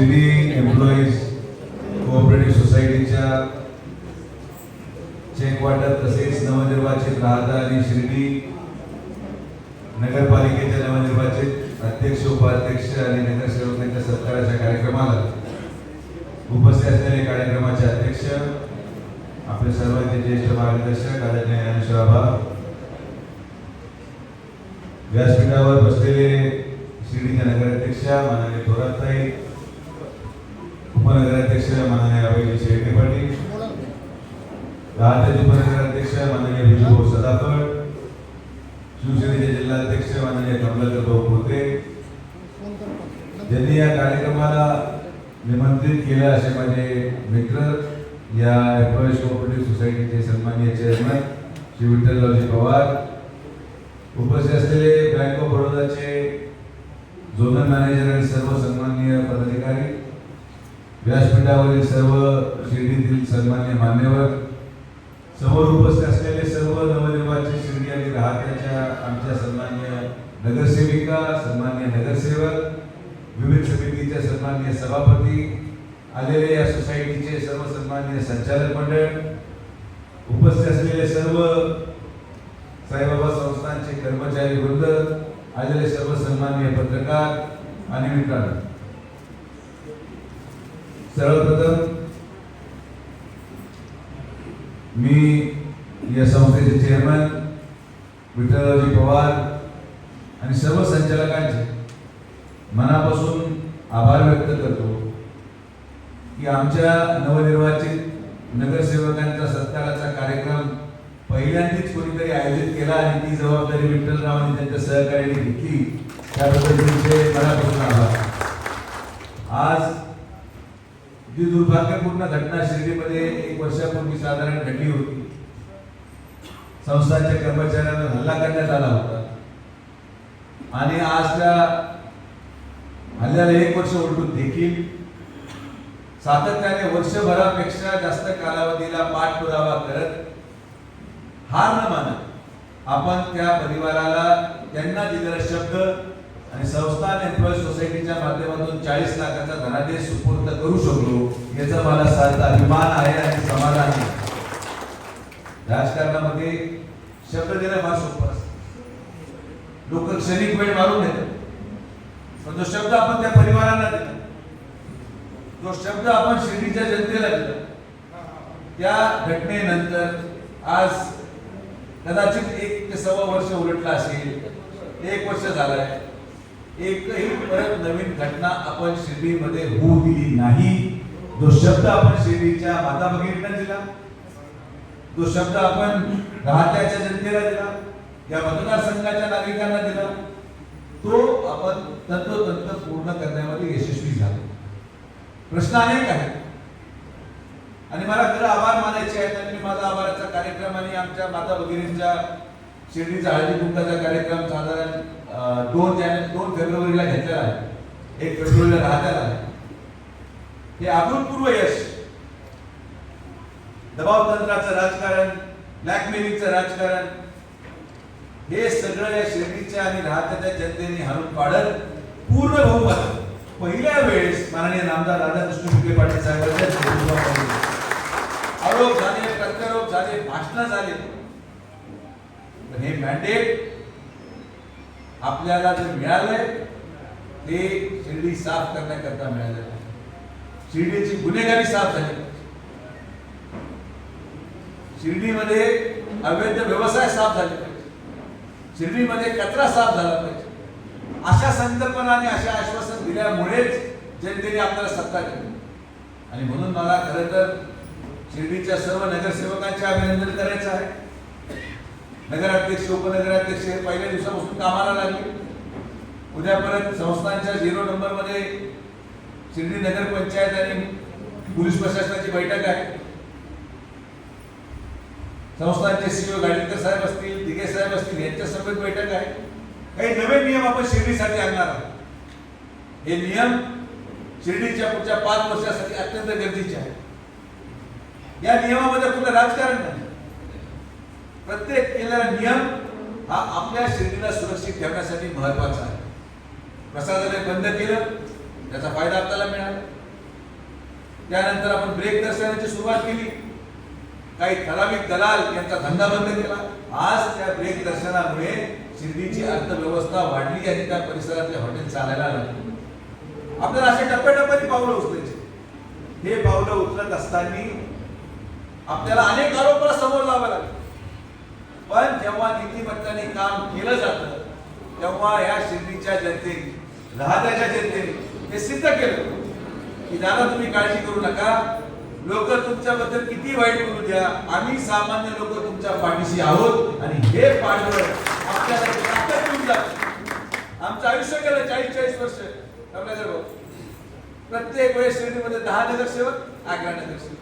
Shirdi employees cooperative सोसायटीच्या check वाटप तसेच नवनिर्वाचित राहता आणि शिर्डी नगरपालिकेच्या नवनिर्वाचित अध्यक्ष उपाध्यक्ष आणि नगरसेवकांच्या सत्काराच्या कार्यक्रमाला उपस्थित असलेले कार्यक्रमाचे अध्यक्ष आपले सर्वांचे ज्येष्ठ मार्गदर्शक आदरणीय ज्ञानेश्वर व्यासपीठावर बसलेले शिर्डीच्या नगराध्यक्षा माननीय थोरातताई, उपनगराध्यक्ष माननीय अभयजी शेळके पाटील, राहत्याचे उपनगराध्यक्ष माननीय विजूभाऊ सदाफळ, शिवसेनेचे जिल्हाध्यक्ष माननीय कमलाकर भाऊ पोते, ज्यांनी या कार्यक्रमाला निमंत्रित केलं असे माझे मित्र या एम्प्लॉईज कोऑपरेटिव्ह सोसायटीचे सन्माननीय चेअरमन श्री विठ्ठलरावजी पवार, उपस्थित असलेले बँक ऑफ बडोदाचे झोनल मॅनेजर आणि सर्व सन्माननीय पदाधिकारी, व्यासपीठावरील सर्व शिर्डीतील सन्माननीय मान्यवर, समोर उपस्थित असलेले सर्व नवनिर्वाचित शिर्डी आणि राहत्याच्या आमच्या सन्माननीय नगरसेविका, सन्माननीय नगरसेवक, विविध समितीचे सन्माननीय सभापती, आलेले या सोसायटीचे सर्व सन्माननीय संचालक मंडळ, उपस्थित असलेले सर्व साईबाबा संस्थांचे कर्मचारी वृंद, आलेले सर्व सन्माननीय पत्रकार आणि मित्रांनो, सर्वप्रथम मी या संस्थेचे चेअरमन विठ्ठलरावजी पवार आणि सर्व संचालकांचे मनापासून आभार व्यक्त करतो की आमच्या नवनिर्वाचित नगरसेवकांचा सत्काराचा कार्यक्रम पहिल्यांदाच कोणीतरी आयोजित केला आणि ती जबाबदारी विठ्ठलरावांनी त्यांच्या सहकार्याने घेतली, त्याबद्दल तुमचे मनापासून आभार. आज जी दुर्भाग्यपूर्ण घटना शिर्डीमध्ये 1 वर्षापूर्वी साधारण घडली होती, संस्थांच्या कर्मचाऱ्यांवर हल्ला करण्यात आला होता आणि आज त्या हल्ल्याला 1 वर्ष उलटून देखील सातत्याने वर्षभरापेक्षा जास्त कालावधीला पाठपुरावा करत हार न मानत आपण त्या परिवाराला त्यांना दिलेला शब्द आणि संस्थान एम्प्लॉई सोसायटीच्या माध्यमातून 40 लाखाचा धनादेश सुपूर्द करू शकलो, याचा मला सार्थ अभिमान आहे आणि समाधान आहे. राजकारणामध्ये शब्द देणं फार सोपं असतं, लोक क्षणिक वेळ मारून देतात, पण जो शब्द आपण त्या परिवारांना दिला, जो शब्द आपण शिर्डीच्या जनतेला दिला, त्या घटनेनंतर आज कदाचित 1 ते 1.25 वर्ष उलटला असेल, 1 वर्ष झालंय, एकही परत नवीन घटना आपण शिर्डीमध्ये होऊ दिली नाही. जो शब्द आपण शिर्डीच्या माता भगिनींना दिला, जो शब्द आपण राहत्याच्या जनतेला दिला, या मतदारसंघाच्या नागरिकांना दिला, तो आपण तंतोतंत पूर्ण करण्यामध्ये यशस्वी झालो. प्रश्न अनेक आहेत आणि मला खरं आभार मानायचे आहेत आणि मी माझा आभाराचा कार्यक्रम आणि आमच्या माता भगिनींच्या शिर्डीचा हळदी कुंकाचा कार्यक्रम साधारण 2 फेब्रुवारीला घेतलेला आहे, 1 फेब्रुवारीला राहत्याला आहे. हे अभूतपूर्व यश. दबाव तंत्राचं राजकारण, ब्लॅकमेलिंगचं राजकारण, हे सगळं या शिर्डीच्या आणि राहत्याच्या जनतेने हाणून पाडत पूर्ण बहुमत पहिल्या वेळेस माननीय नामदार राधाकृष्ण विखे पाटील साहेबांच्या आरोप झाले, प्रत्यारोप झाले, भाषण झाले, पण हे मॅन्डेट आपल्याला जे मिळालंय ते शिर्डी साफ करण्याकरता मिळालं. शिर्डीची गुन्हेगारी साफ झाली, शिर्डीमध्ये अवैध व्यवसाय साफ झाले पाहिजे, शिर्डीमध्ये कचरा साफ झाला पाहिजे. अशा संकल्पना आणि अशा आश्वासन दिल्यामुळेच जनतेने आपल्याला सत्ता दिली आणि म्हणून मला खरं तर शिर्डीच्या सर्व नगरसेवकांचे अभिनंदन करायचं आहे. नगराध्यक्ष, उपनगराध्यक्ष पहिल्या दिवसापासून कामाला लागले. उद्या परत संस्थांच्या 0 नंबरमध्ये शिर्डी नगर पंचायत आणि पोलीस प्रशासनाची बैठक आहे. संस्थांचे सीईओ गाडीकर साहेब असतील, दिघे साहेब असतील, यांच्या समेत बैठक आहे. काही नवे नियम आपण शिर्डीसाठी आणणार आहोत. हे नियम शिर्डीच्या पुढच्या 5 वर्षासाठी अत्यंत गरजेचे आहेत. या नियमामध्ये कुठलं राजकारण नाही. प्रत्येक केलेला नियम हा आपल्या शिर्डीला सुरक्षित ठेवण्यासाठी महत्त्वाचा आहे. प्रसादालय बंद केलं, त्याचा फायदा आपल्याला मिळाला. त्यानंतर आपण ब्रेक दर्शनाची सुरुवात केली. काही ठराविक दलाल यांचा धंदा बंद केला. आज त्या ब्रेक दर्शनामुळे शिर्डीची अर्थव्यवस्था वाढली आणि त्या परिसरातले हॉटेल चालायला लागले. आपल्याला असे टप्प्याटप्प्याने पावलं उचलायचे. हे पावलं उचलत असताना आपल्याला अनेक आरोपाला समोर लावावे लागले. पण जेव्हा नीतिमत्ताने काम केलं जातं तेव्हा या शिर्डीच्या जनतेने, राहत्याच्या जनतेने हे सिद्ध केलं की दादा तुम्ही काळजी करू नका, लोक तुमच्याबद्दल किती वाईट बोलू द्या, आम्ही सामान्य लोक तुमच्या पाठीशी आहोत. आणि हे पाठबळ आपल्याला ताकद देऊन जातं. आमचं आयुष्य गेलं 40-40 वर्ष. प्रत्येक वेळेस शिर्डीमध्ये 10 नगरसेवक, 11 नगरसेवक.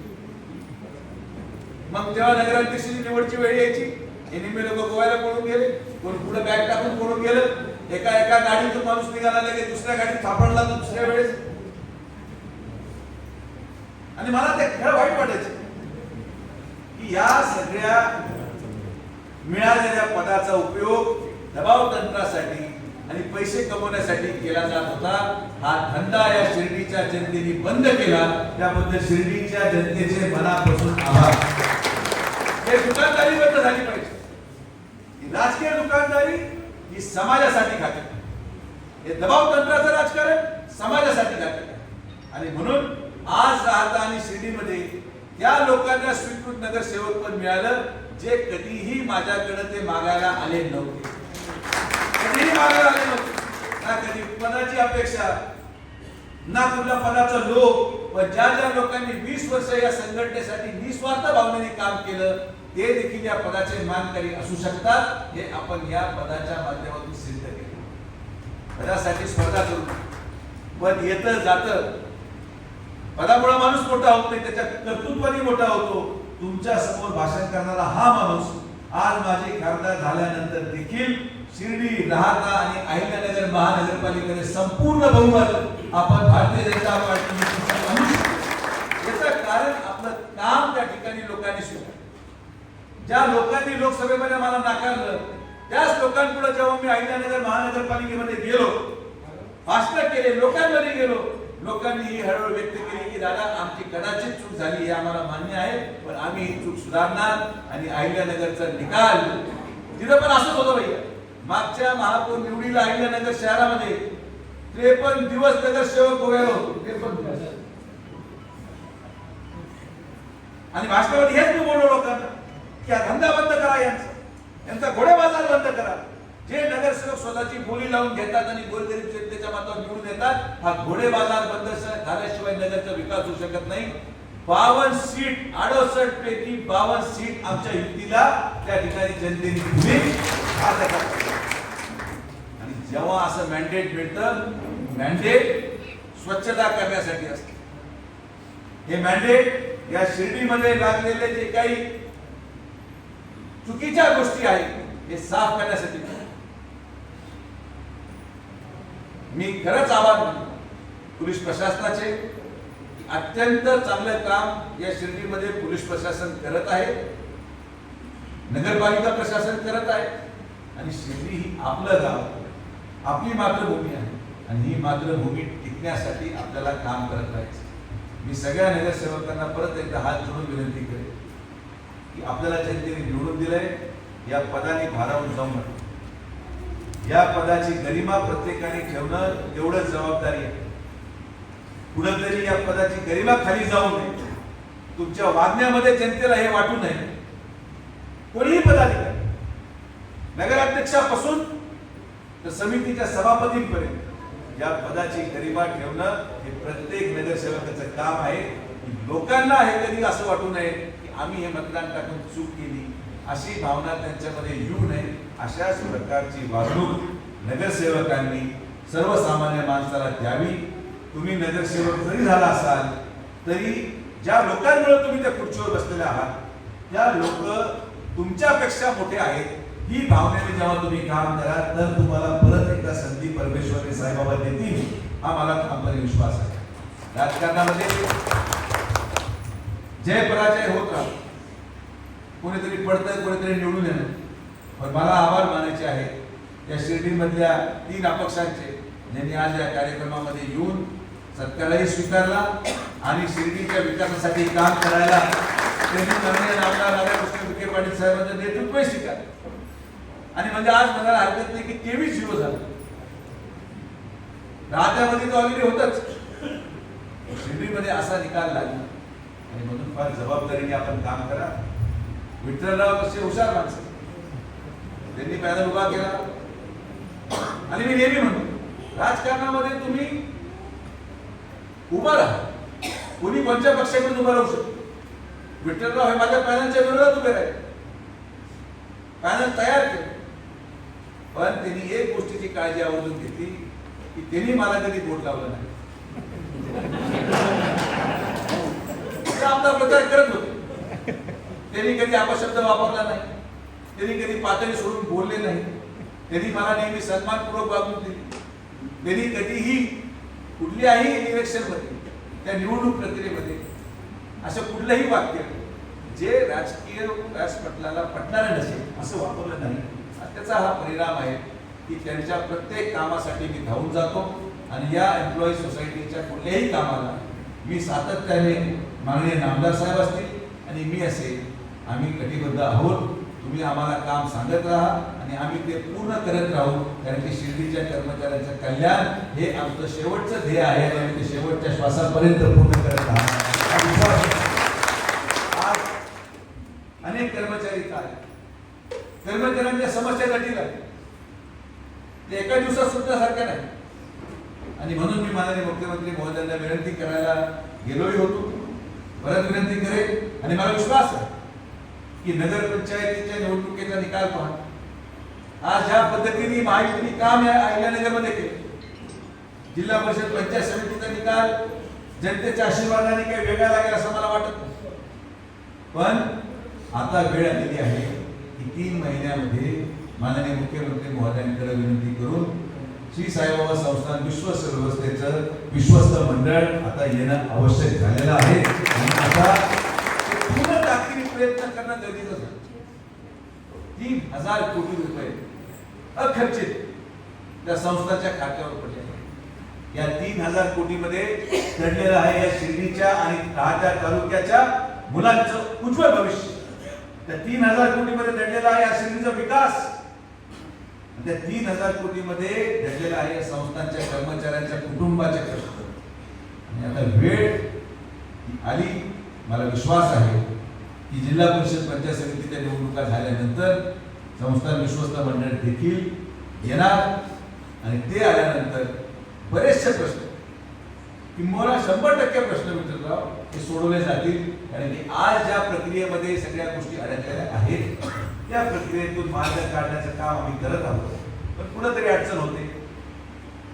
मग तेव्हा नगराध्यक्षाची निवडची वेळ यायची, हे निम्मे लोक गोव्याला पळून गेले, कोण पुढे बॅग टाकून पळून गेलं. एका गाडीतून माणूस निघाला लगे दुसऱ्या गाडीत सापडला तर दुसऱ्या वेळेस. आणि मला ते खेळ वाईट वाटायचे की या सगळ्या मिळालेल्या पदाचा उपयोग दबाव तंत्रासाठी आणि पैसे कमवण्यासाठी केला जात होता. हा धंदा या शिर्डीच्या जनतेने बंद केला. त्याबद्दल शिर्डीच्या जनतेचे मनापासून आभार. हे दुकानदारी बंद झाली पाहिजे. ही राजकीय दुकानदारी ही समाजासाठी घातक. हे दबाव तंत्राचं राजकारण समाजासाठी घातक. आणि म्हणून आज राहता आणि शिर्डीमध्ये त्या लोकांना स्वीकृत नगरसेवक पण मिळालं जे कधीही माझ्याकडे ते मागायला आले नव्हते. कधीही मागायला आले नव्हते. ना कधी पदाची अपेक्षा, ना कुठल्या पदाचा लोभ. पण ज्या लोकांनी 20 वर्ष या संघटनेसाठी निस्वार्थ भावनेने काम केलं ते देखील या पदाचे मानकरी असू शकतात. हे आपण या पदाच्या माध्यमातून सिद्ध केलं. पदासाठी स्पर्धा करू, पण येतं जातं. पदामुळे माणूस मोठा होत नाही, त्याच्या कर्तृत्वाने मोठा होतो. तुमच्या समोर भाषण करणारा हा माणूस आज माझे खासदार झाल्यानंतर देखील शिर्डी, राहता आणि अहिल्यानगर महानगरपालिकेने संपूर्ण बहुमत आपण भारतीय जनता पार्टीने आणू शकतो. याचं कारण आपलं काम त्या ठिकाणी लोकांनी स्वीकारलं. ज्या लोकांनी लोकसभेमध्ये मला नाकारलं त्याच लोकांपुढे जेव्हा मी अहिल्यानगर महानगरपालिकेमध्ये गेलो, भाषण केले, लोकांमध्ये गेलो, लोकांनी ही हळहळ व्यक्त केली की दादा आमची कदाचित चूक झाली हे आम्हाला मान्य आहे, पण आम्ही ही चूक सुधारणार. आणि अहिल्यानगरचा निकाल तिथं पण असंच होतं भैया. मागच्या महापौर निवडीला अहिल्यानगर शहरामध्ये 53 दिवस नगरसेवक गोव्याला होतो. 53 दिवस. आणि भाषणामध्ये हेच मी बोललो लोकांना की हा धंदा बंद करा, यांचा घोडे बाजार बंद करा. जे नगरसेवक स्वतःची बोली लावून घेतात आणि गोरगरीब जनतेच्या मतावर निवडून येतात, हा घोडे बाजार बंद झाल्याशिवाय नगरचा विकास होऊ शकत नाही. 52 सीट, 68 पैकी 52 सीट आमच्या युतीला त्या ठिकाणी जनतेने दिली. आणि जेव्हा असं मॅन्डेट मिळतं, मॅन्डेट स्वच्छता करण्यासाठी असते. हे मॅन्डेट या शिर्डीमध्ये लागलेले जे काही चुकीच्या गोष्टी आहेत हे साफ करण्यासाठी. मी खरंच आभार मानतो पोलीस प्रशासनाचे. अत्यंत चांगलं काम या शिर्डीमध्ये पोलीस प्रशासन करत आहे, नगरपालिका प्रशासन करत आहे. आणि शिर्डी ही आपलं गाव, आपली मातृभूमी आहे आणि ही मातृभूमी टिकण्यासाठी आपल्याला काम करत राहायचं. मी सगळ्या नगरसेवकांना परत एकदा हात जोडून विनंती करेन की आपल्याला जनतेने निवडून दिलंय, या पदाने भारावून जाऊ नका. या पदाची गरिमा प्रत्येकाने ठेवणं तेवढंच जबाबदारी आहे. कुठंतरी या पदाची गरिमा खाली जाऊ नये. तुमच्या वागण्यामध्ये जनतेला हे वाटू नये. कोणीही पदाधिकारी, नगराध्यक्षापासून तर समितीच्या सभापतींपर्यंत या पदाची गरिमा ठेवणं हे प्रत्येक नगरसेवकाचं काम आहे. लोकांना हे कधी असं वाटू नये की आम्ही हे मतदान टाकून चूक केली, अशी भावना त्यांच्यामध्ये येऊ नये. अशाच प्रकारची वागणूक नगरसेवकांनी सर्वसामान्य माणसाला द्यावी. तुम्ही नगरसेवक जरी झाला असाल तरी ज्या लोकांमुळे तुम्ही त्या खुर्चीवर बसलेले आहात त्या लोक तुमच्यापेक्षा मोठे आहेत. ही भावनेने जेव्हा तुम्ही काम करा तर तुम्हाला परत एकदा संधी परमेश्वरी साईबाबा देतील, हा मला ठामपणे विश्वास आहे. राजकारणामध्ये जय पराजय होत राहतो. कोणीतरी पडतं, कोणीतरी निवडून येणं. पण मला आभार मानायचे आहे या शिर्डीमधल्या 3 अपक्षांचे, ज्यांनी आज या कार्यक्रमामध्ये येऊन सत्काराही स्वीकारला आणि शिर्डीच्या विकासासाठी काम करायला त्यांनी माननीय आमदार राधाकृष्ण विखे पाटील साहेबांचं नेतृत्व स्वीकारलं. आणि म्हणजे आज म्हणायला हरकत नाही की 23-0 झालं. राज्यामध्ये तो ऑलरेडी होतच, शिर्डीमध्ये असा निकाल लागला. आणि म्हणून फार जबाबदारीने आपण काम करा. विठ्ठलराव कसे हुशार माणसं, त्यांनी पॅनल उभा केला. आणि मी नेहमी म्हणतो राजकारणामध्ये तुम्ही उभा राहा, कोणी कोणत्या पक्षाकडून उभा राहू शकतो. विठ्ठलराव हे माझ्या पॅनलच्या विरोधात उभे राहिले, पॅनल तयार केलं. पण त्यांनी एक गोष्टीची काळजी आवर्जून घेतली की त्यांनी मला कधी बोट लावलं नाही. आपला प्रचार करत होते, त्यांनी कधी अपशब्द वापरला नाही, त्यांनी कधी पातळी सोडून बोलले नाही, त्यांनी मला नेहमी सन्मानपूर्वक वागणूक दिली. त्यांनी कधीही कुठल्याही इलेक्शनमध्ये त्या निवडणूक प्रक्रियेमध्ये असं कुठलंही वाक्य जे राजकीय व्यासपटलाला पटणारं नसेल असं वापरलं नाही. त्याचा हा परिणाम आहे की त्यांच्या प्रत्येक कामासाठी मी धावून जातो आणि या एम्प्लॉई सोसायटीच्या कुठल्याही कामाला मी सातत्याने माननीय नामदार साहेब असतील आणि मी असेल, आम्ही कटिबद्ध आहोत. तुम्ही आम्हाला काम सांगत राहा आणि आम्ही ते पूर्ण करत राहू. कारण की शिर्डीच्या कर्मचाऱ्यांचं कल्याण हे आमचं शेवटचं ध्येय आहे आणि आम्ही ते शेवटच्या श्वासापर्यंत पूर्ण करत राहू. आज अनेक कर्मचारी काय कर्मचाऱ्यांच्या समस्या जटिल आहेत, ते एका दिवसात सुटण्यासारख्या नाही. आणि म्हणून मी माननीय मुख्यमंत्री महोदयांना विनंती करायला गेलोही होतो, परत विनंती करेल. आणि मला विश्वास आहे की नगरपंचायतीच्या निवडणुकीचा निकाल पहा. आज ज्या पद्धतीने महायुतीने काम या अहिल्यानगरमध्ये केले, जिल्हा परिषद पंचायत समितीचा निकाल जनतेच्या आशीर्वादाने काही वेगळा लागेल असं मला वाटत नाही. पण आता वेळ आलेली आहे की 3 महिन्यामध्ये माननीय मुख्यमंत्री महोदयांकडे विनंती करून श्री साईबाबा संस्थान विश्वस्त व्यवस्थेचं विश्वस्त मंडळ आता येणं आवश्यक झालेलं आहे. आणि आता पूर्ण ताकदीने प्रयत्न करणं गरजेचं आहे. 3,000 कोटी रुपये अखर्चित त्या संस्थाच्या खात्यावर पडले. या 3,000 कोटीमध्ये दडलेलं आहे या शिर्डीच्या आणि राहत्या तालुक्याच्या मुलांचं उज्ज्वल भविष्य. त्या 3,000 कोटीमध्ये दडलेला आहे या शिर्डीचा विकास. त्या 3,000 कोटीमध्ये दडलेला आहे या संस्थांच्या कर्मचाऱ्यांच्या कुटुंबाचे प्रश्न. आणि आता वेळ आली, मला विश्वास आहे की जिल्हा परिषद पंचायत समितीच्या निवडणुका झाल्यानंतर संस्थान विश्वस्त मंडळ देखील येणार आणि ते आल्यानंतर बरेचसे प्रश्न किंबहुना 100% प्रश्न मित्रराव हे सोडवले जातील. कारण की आज ज्या प्रक्रियेमध्ये सगळ्या गोष्टी अडकलेल्या आहेत त्या प्रक्रियेतून मार्ग काढण्याचं काम आम्ही करत आहोत. पण कुठेतरी अडचण होते.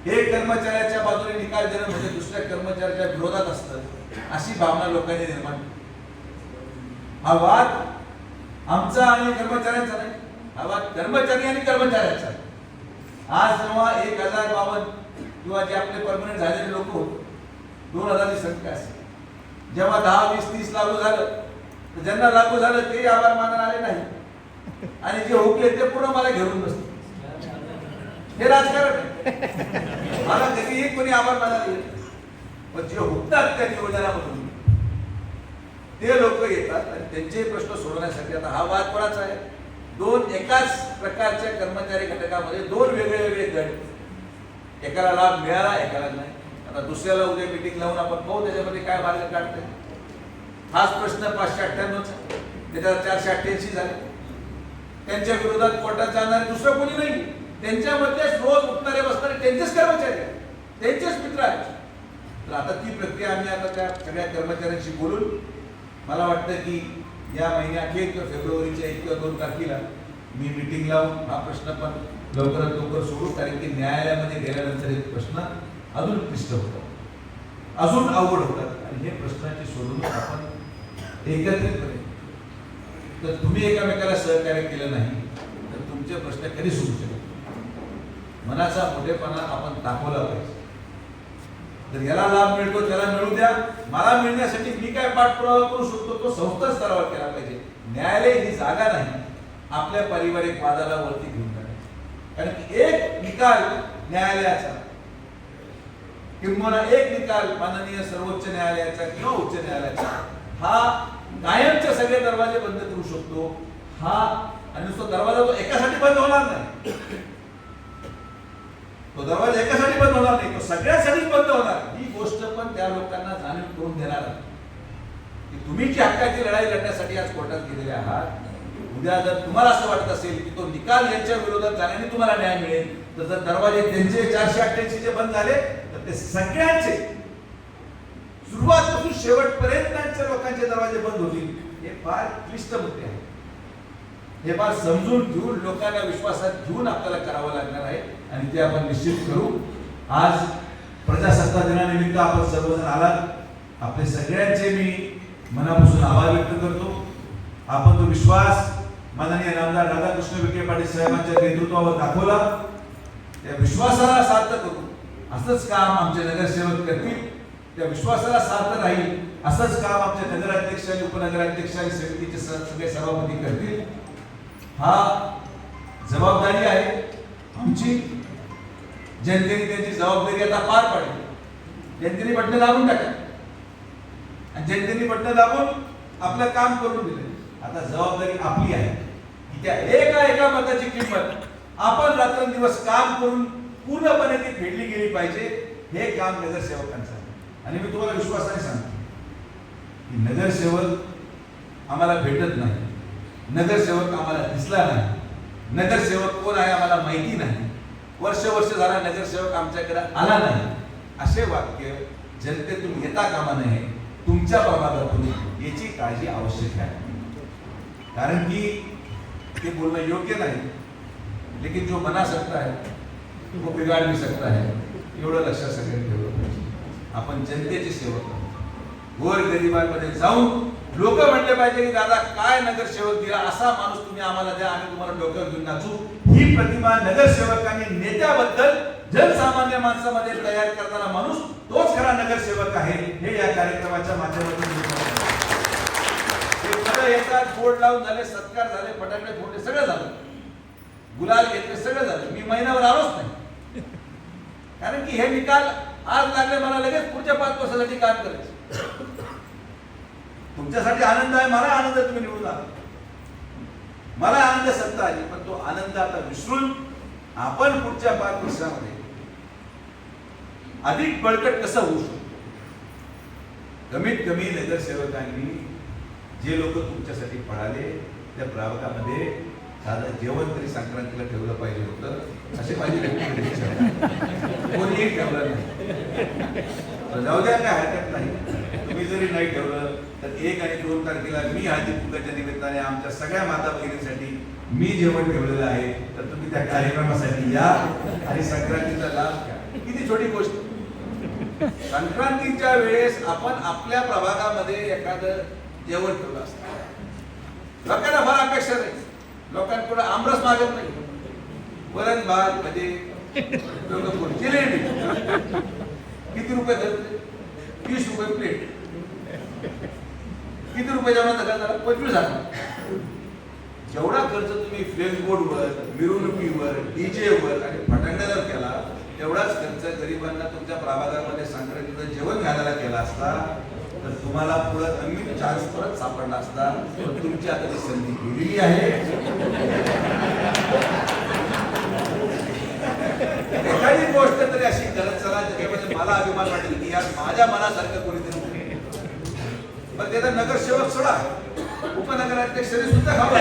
एक कर्मचाऱ्याच्या बाजूने निकाल देणं म्हणजे दुसऱ्या कर्मचाऱ्याच्या विरोधात असतं अशी भावना लोकांनी निर्माण केली. हा वाद आमचा आणि कर्मचाऱ्यांचा नाही, हा वाद कर्मचारी आणि कर्मचाऱ्यांचा. आज जेव्हा 1,052 किंवा जे आपले परमनंट झालेले लोक होते 2,000 ची संख्या असेल, जेव्हा 10, 20, 30 लागू झालं तर ज्यांना लागू झालं ते आभार मानायला आले नाही आणि जे हुकले ते पुन्हा मला घेऊन बसले. हे राजकारण आहे. मला कधीही कोणी आभार मानायला येत, पण जे हुकतात त्या नियोजनामधून ते लोक येतात आणि त्यांचे प्रश्न सोडवण्यासाठी. आता हा वाद कोणाचा आहे? 2 एकाच प्रकारच्या कर्मचारी घटकामध्ये 2 वेगळे गट, एकाला लाभ मिळाला एकाला नाही. आता दुसऱ्याला उद्या मीटिंग लावून आपण पाहू त्याच्यामध्ये काय मार्ग काढते. हाच प्रश्न 598 चा, त्याच्यात 488 झाले. त्यांच्या विरोधात कोर्टात जाणारे दुसरं कोणी नाही, त्यांच्यामध्येच रोज उठणारे बसणारे त्यांचेच कर्मचारी आहेत, त्यांचेच मित्र आहेत. तर आता ती प्रक्रिया आम्ही आता त्या सगळ्या कर्मचाऱ्यांशी बोलून मला वाटतं की या महिन्याखेर किंवा फेब्रुवारीच्या 1 किंवा 2 तारखेला मी मीटिंग लावून हा प्रश्न पण लवकरात लवकर सोडू. कारण की न्यायालयामध्ये गेल्यानंतर हे प्रश्न अजून क्लिष्ट होतात, अजून अवघड होतात आणि हे प्रश्नाची सोडून आपण एकत्रितपणे, तर तुम्ही एकमेकाला सहकार्य केलं नाही तर तुमचे प्रश्न कधी सुटू शकत. मनाचा मोठेपणा आपण दाखवला पाहिजे. तर याला लाभ मिळतो त्याला मिळू द्या, मला मिळण्यासाठी मी काय पाठपुरावा करू शकतो तो संस्था स्तरावर केला पाहिजे. न्यायालय ही जागा नाही आपल्या पारिवारिक वादाला वरती घेऊन जाण्याची. कारण की एक निकाल न्यायालयाचा किंवा एक निकाल माननीय सर्वोच्च न्यायालयाचा किंवा उच्च न्यायालयाचा हा कायमचे सगळे दरवाजे बंद करू शकतो. हा आणि नुसता दरवाजा तो एकासाठी बंद होणार नाही, तो दरवाजा एकासाठी बंद होणार नाही, तो सगळ्यासाठीच बंद होणार. ही गोष्ट पण त्या लोकांना जाणीव करून देणार आहे की तुम्ही जी हक्काची लढाई लढण्यासाठी आज कोर्टात गेलेले आहात, उद्या जर तुम्हाला असं वाटत असेल की तो निकाल यांच्या विरोधात झाल्याने तुम्हाला न्याय मिळेल, तर जर दरवाजे त्यांचे 488 जे बंद झाले तर ते सगळ्यांचे सुरुवातीपासून शेवटपर्यंतच्या लोकांचे दरवाजे बंद होतील. हे फार क्लिष्ट मुद्दे आहे, हे फार समजून घेऊन लोकांना विश्वासात घेऊन आपल्याला करावं लागणार आहे आणि ते आपण निश्चित करू. आज प्रजासत्ताक दिनानिमित्त आपण सर्वजण आलात, आपले सगळ्यांचे मी मनापासून आभार व्यक्त करतो. आपण तो विश्वास माननीय नामदार राधाकृष्ण विखे पाटील साहेबांच्या नेतृत्वावर दाखवला, त्या विश्वासाला सार्थ करू असंच काम आमचे नगरसेवक करतील, त्या विश्वासाला सार्थ राहील असंच काम आमचे नगराध्यक्ष आणि उपनगराध्यक्ष आणि समितीचे सगळे सभापती करतील. हा जबाबदारी आहे आमची. जनतेने त्यांची जबाबदारी आता पार पाडली. जनतेने बटणं दाबून टाका आणि जनतेने बटणं दाबून आपलं काम करून दिलं. आता जबाबदारी आपली आहे की त्या एका मताची किंमत आपण रात्रंदिवस काम करून पूर्णपणे ती फेडली गेली पाहिजे. हे काम नगरसेवकांचं आहे. आणि मी तुम्हाला विश्वासाने सांगतो की नगरसेवक आम्हाला भेटत नाही, नगरसेवक आम्हाला दिसला नाही, नगरसेवक कोण आहे आम्हाला माहिती नाही, वर्ष झाला नगरसेवक आमच्याकडे आला नाही, असे वाक्य जनतेतून येता कामा नये. तुमच्या प्रभागातून याची काळजी आवश्यक आहे. कारण की ते बोलणं योग्य नाही, लेकिन जो बना सकता है वो बिगाड़ भी सकता है. एवढं लक्षात सगळ्यांनी ठेवलं पाहिजे. आपण जनतेचे सेवक आहोत. गोर गरिबांमध्ये जाऊन लोक म्हणले पाहिजे की दादा काय नगरसेवक दिला, असा माणूस तुम्ही आम्हाला द्या, आम्ही तुम्हाला डोक्यावर घेऊन नाचू. ही प्रतिमा नगरसेवकांनी नेत्याबद्दल जनसामान्य माणसामध्ये तयार करणारा माणूस तोच खरा नगरसेवक आहे. हे या कार्यक्रमाच्या माध्यमातून येतात, बोर्ड लावून झाले, सत्कार झाले, फटाकडे फोडले, सगळं झालं, गुलाल घेतले, सगळं झालं. मी महिन्यावर आलोच नाही, कारण की हे निकाल आज लागले, मला लगेच पुढच्या 5 वर्षासाठी काम करायचं. तुमच्यासाठी आनंद आहे, मला आनंद, तुम्ही निवडून आला, मला आनंद, सत्ता आली, पण तो आनंद आता विसरून आपण पुढच्या 5 वर्षामध्ये अधिक बळकट कसं होऊ शकतो. कमीत कमी नगरसेवकांनी जे लोक तुमच्यासाठी पळाले त्या प्रभागामध्ये साधं जेवण तरी संक्रांतीला ठेवलं पाहिजे होतं, असे माझी कोणीही ठेवलं नाही. जाऊ द्या, काय हरकत नाही. तुम्ही जरी नाही ठेवलं तर 1 आणि 2 तारखेला मी हळदी कुंकाच्या निमित्ताने आमच्या सगळ्या माता भगिनींसाठी मी जेवण ठेवलेलं आहे, तर तुम्ही त्या कार्यक्रमासाठी या आणि संक्रांतीचा लाभ घ्या. किती छोटी गोष्ट. संक्रांतीच्या वेळेस आपण आपल्या प्रभागामध्ये एखादं जेवण ठेवलं असतं. लोकांना फार अपेक्षा नाही, लोकांकडे आमरस मागत नाही, वरण भात मध्ये जिलेबी किती रुपये धरले, 30 रुपये प्लेट. किती रुपये जेवणाचा खर्च झाला? 25,000. जेवढा खर्च तुम्ही फ्लेक्स बोर्डवर, मिरवणुकीवर, डीजेवर आणि फटाकड्यावर केला, तेवढाच खर्च गरिबांना तुमच्या प्रभागामध्ये संक्रांतीचं जेवण घालायला केला असता तर तुम्हाला पुढे नवीन चान्स परत सापडला असता. पण तुमची आता ती संधी गेलेली आहे. एखादी गोष्ट तरी अशी करत चला ज्याच्यामध्ये मला अभिमान वाटेल की यार माझ्या मनासारखं कोणीतरी. पण त्याचा नगरसेवक सोडा, उपनगराध्यक्षांनी सुद्धा खावा.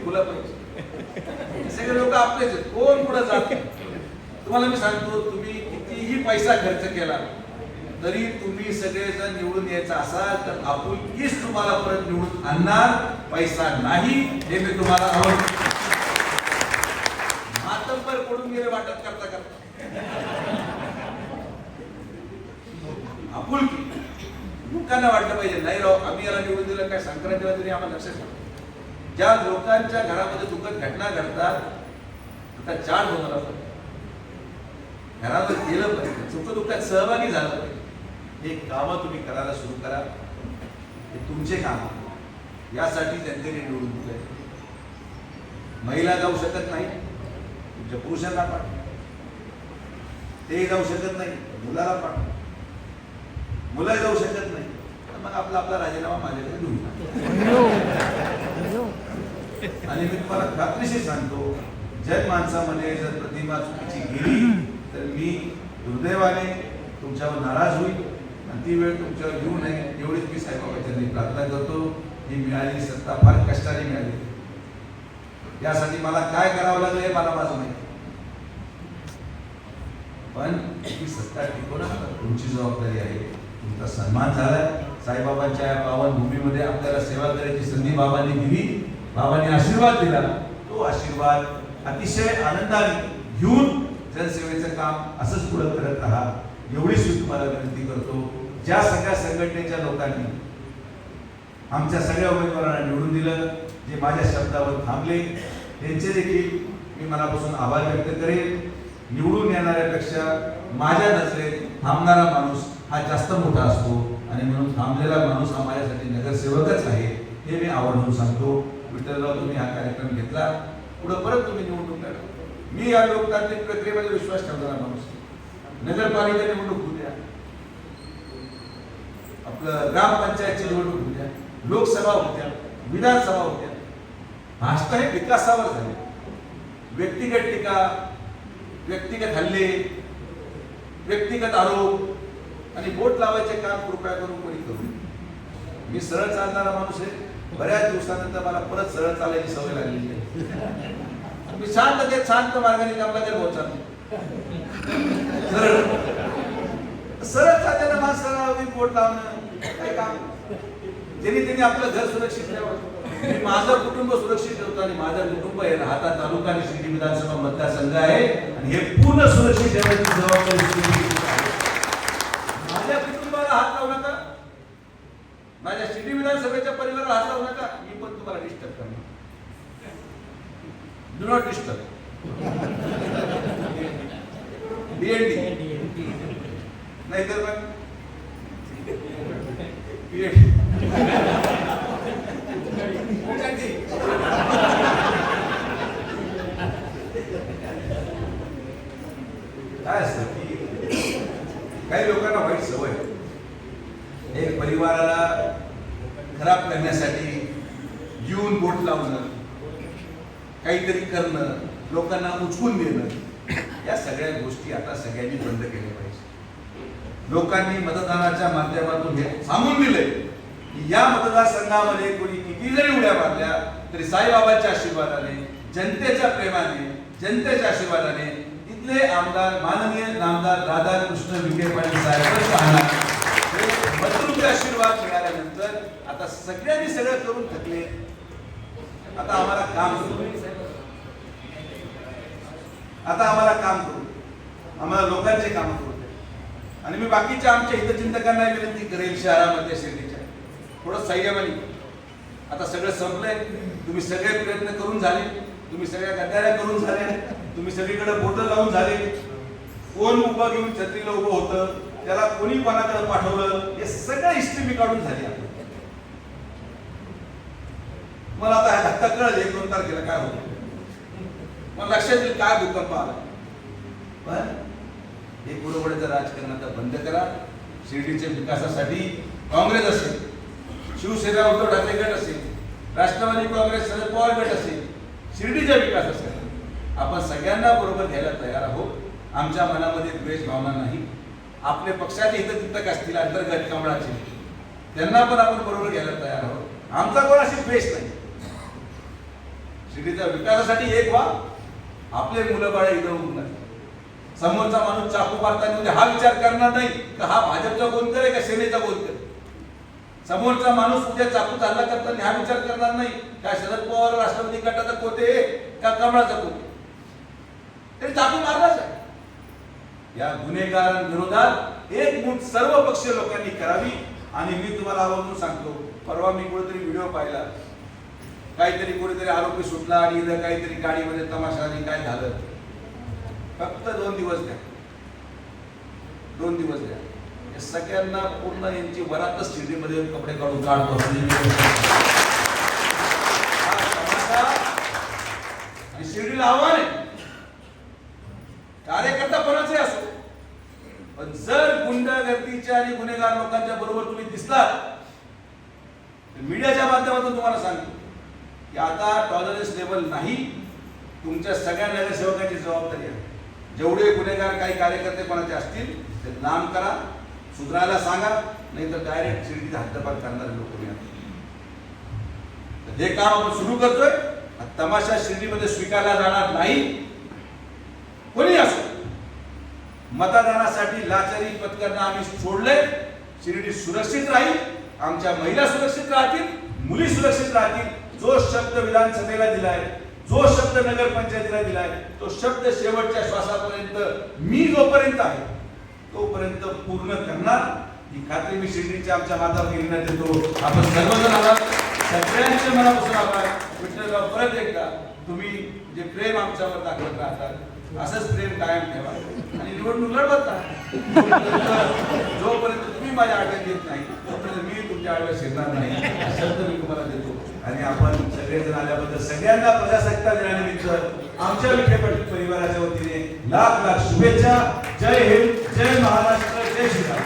खुला पाहिजे. सगळे लोक आपलेच आहेत, कोण पुढे जात नाही. तुम्हाला मी सांगतो, तुम्ही कितीही पैसा खर्च केला तरी तुम्ही सगळेजण निवडून यायचं असाल तर आपुलकीच तुम्हाला परत निवडून आणणार, पैसा नाही. हे मी तुम्हाला आवडतो. मातंबर पडून गेले वाटत करता करता. आपुलकी लोकांना वाटलं पाहिजे नाही राव आम्ही याला निवडून दिलं काय संक्रांतीला तरी आम्हाला लक्षात ठेवा. ज्या लोकांच्या घरामध्ये दुःखद घटना घडतात आता 4 होणार आपण घरावर गेलं पाहिजे, सुख दुःखात सहभागी झालं पाहिजे. हे कामं तुम्ही करायला सुरू करा. हे तुमचे काम, यासाठी जनतेने निवडून दिलंय. महिला जाऊ शकत नाही, तुमच्या पुरुषांना पाठवा. ते जाऊ शकत नाही, मुलाला पाठवा. मुलं जाऊ शकत नाही, तर मग आपला राजीनामा माझ्याकडे घेऊन. आणि मी तुम्हाला खात्रीशीर सांगतो, जनमानसामध्ये जर प्रतिमा चुकीची गेली तर मी दुर्दैवाने तुमच्यावर नाराज होईल आणि ती वेळ तुमच्यावर घेऊ नये एवढीच मी साईबाबांनी प्रार्थना करतो. ही मिळाली सत्ता फार कष्टाने मिळाली, यासाठी मला काय करावं लागलं हे मला माझं माहिती, पण ही सत्ता टिकवणं तुमची जबाबदारी आहे. तुमचा सन्मान झालाय. साईबाबांच्या या पावन भूमीमध्ये आपल्याला सेवा करायची संधी बाबांनी दिली, बाबांनी आशीर्वाद दिला. तो आशीर्वाद अतिशय आनंदाने घेऊन जनसेवेचं काम असंच पुढे करत राहा एवढीच मी तुम्हाला विनंती करतो. ज्या सगळ्या संघटनेच्या लोकांनी आमच्या सगळ्या उमेदवारांना निवडून दिलं, जे माझ्या शब्दावर थांबले, त्यांचे देखील मी मनापासून आभार व्यक्त करेन. निवडून येणाऱ्यापेक्षा माझ्या नजरेत थांबणारा माणूस हा जास्त मोठा असतो आणि म्हणून थांबलेला माणूस हा माझ्यासाठी नगरसेवकच आहे हे मी आवर्जून सांगतो. विठ्ठलराव, तुम्ही हा कार्यक्रम घेतला, पुढे परत तुम्ही निवडणूक लढवा. मी या लोकतांत्रिक प्रक्रियेमध्ये विश्वास ठेवणारा माणूस. नगरपालिका निवडणूक होऊ द्या, आपलं ग्रामपंचायतची निवडणूक होऊ द्या, लोकसभा होत्या, विधानसभा होत्या, भाषण हे विकासावर झाले. व्यक्तिगत टीका, व्यक्तिगत हल्ले, व्यक्तिगत आरोप आणि बोट लावायचे काम कृपया करून कोणी करू. मी सरळ चालणारा माणूस आहे. बऱ्याच दिवसानंतर मला परत सरळ चालायची सवय लागलेली आहे. मी शांत मार्गाने कामला जर पोहोचा सरळ सरळ चालणाऱ्या माणसाला मी बोट लावणं काय काम. त्यांनी आपलं घर सुरक्षित ठेवावं. मी माझं कुटुंब सुरक्षित ठेवतो आणि माझं कुटुंब हे राहता तालुका आणि शिर्डी विधानसभा मतदारसंघ आहे आणि हे पूर्ण सुरक्षित ठेवण्याची जबाबदारी माझ्या कुटुंबाला हात लावू नका, माझ्या शिर्डी विधानसभेच्या परिवाराला हात लावू नका. मी पण तुम्हाला डिस्टर्ब करणार. Do not disturb. DND नाहीतर मग काय असतं की काही लोकांना वाईट सवय, एक परिवाराला खराब करण्यासाठी येऊन बोट लावणं, काहीतरी करणं, लोकांना उचकून देणं, या सगळ्या गोष्टी आता सगळ्यांनी बंद केल्या पाहिजे. लोकांनी मतदानाच्या माध्यमातून हे सांगून दिले की या मतदारसंघामध्ये कोणी किती जरी उड्या मारल्या तरी साईबाबांच्या आशीर्वादाने, जनतेच्या प्रेमाने, जनतेच्या आशीर्वादाने इथले आमदार माननीय नामदार राधाकृष्ण विखे पाटील साहेबच राहणार. मतदारांचे आशीर्वाद मिळाल्यानंतर आता सगळ्यांनी सगळं करून थकले. आता आम्हाला काम करू, आता आम्हाला काम करू, आम्हाला लोकांचे काम करू. आणि मी बाकीच्या आमच्या हितचिंतकांना विनंती करेल, शहरामध्ये शिर्डीच्या थोडं संयमाने. आता सगळं संपलंय. तुम्ही सगळे प्रयत्न करून झाले, तुम्ही सगळ्या गद्दाऱ्या करून झाल्या, तुम्ही सगळीकडे बोटं लावून झाले. कोण उभं घेऊन छत्रीला उभं होतं, त्याला कोणी कोणाकडे पाठवलं, हे सगळं हिस्ट्री मी काढून झाली. मला आता धक्का कळलं 1-2 तारखेला काय होतं. मला लक्षात येईल काय भूकंप आला. पण हे पुढे राजकारण आता बंद करा. शिर्डीच्या विकासासाठी काँग्रेस असेल, शिवसेना उद्धव ठाकरे गट असेल, राष्ट्रवादी काँग्रेस शरद पवार गट असेल, शिर्डीच्या विकासासाठी आपण सगळ्यांना बरोबर घ्यायला तयार आहोत. आमच्या मनामध्ये द्वेष भावना नाही. आपले पक्षाचे हितचिंतक असतील अंतर्गत कमळाचे, त्यांना पण आपण बरोबर घ्यायला तयार आहोत. आमचा कोणाशी द्वेष नाही. शिर्डीच्या विकासासाठी एक व्हा. आपले मुलं बाळ इथं होऊन नाही. समोरचा माणूस चाकू मारताना हा विचार करणार नाही का हा भाजपचा कोणतर आहे का सेनेचा कोणतर. समोरचा माणूस उद्या चाकू चालला करताना हा विचार करणार नाही का शरद पवार राष्ट्रवादी गटाचा कोते का कमळाचा कोते. तरी चाकू मारलाच आहे. या गुन्हेगारांविरोधात एकमूठ सर्व पक्षीय लोकांनी करावी. आणि मी तुम्हाला आवर्जून सांगतो, परवा मी कुठेतरी व्हिडिओ पाहिला, काहीतरी कोणीतरी आरोपी सुटला आणि इथं काहीतरी गाडीमध्ये तमाशा आणि काय झालं. फक्त 2 दिवस द्या, 2 दिवस द्या. या सगळ्यांना पूर्ण यांची वरातच शिर्डीमध्ये कपडे काढून काढतो. जनतेला आव्हान आहे, कार्यकर्ता कोणाचे असो, पण जर गुंडगर्दीच्या आणि गुन्हेगार लोकांच्या बरोबर तुम्ही दिसलात, मीडियाच्या माध्यमातून तुम्हाला सांगतो की आता टॉलरन्स लेवल नाही. तुमच्या सगळ्या नगरसेवकांची जबाबदारी आहे. जेवढे गुन्हेगार काही कार्यकर्ते कोणाचे असतील ते नाम करा, सुधारायला सांगा, नाही तर डायरेक्ट शिर्डीत हद्दपार करणारे लोक मिळतात. हे काम आपण सुरू करतोय. तमाशा शिर्डीमध्ये स्वीकारला जाणार नाही. कोणी असो, मतदानासाठी लाचारी पत्करणं आम्ही सोडले. शिर्डी सुरक्षित राहील, आमच्या महिला सुरक्षित राहतील, मुली सुरक्षित राहतील. जो शब्द विधानसभेला दिलाय, जो शब्द नगरपंचायतीला दिलाय, तो शब्द शेवटच्या श्वासापर्यंत मी जोपर्यंत आहे तोपर्यंत पूर्ण करणार ही खात्री मी शिर्डीच्या आमच्या माताभगिनींना देतो. आपण सर्वजण आलात, सगळ्यांचे मनापासून आभार. विठ्ठलराव, परत एकदा तुम्ही जे प्रेम आमच्यावर दाखवत राहतात असंच प्रेम कायम ठेवा आणि निवडणूक लढवत राहा. जोपर्यंत तुम्ही माझ्या आडव्यात येत नाही तोपर्यंत मी तुमच्या आडव्यात शिरणार नाही, हा शब्द मी तुम्हाला देतो. आणि आपण सगळेजण आल्याबद्दल सगळ्यांना प्रजासत्ताक दिनानिमित्त आमच्या विखे पाटील परिवाराच्या वतीने लाख लाख शुभेच्छा. जय हिंद, जय महाराष्ट्र, जय श्रीराम.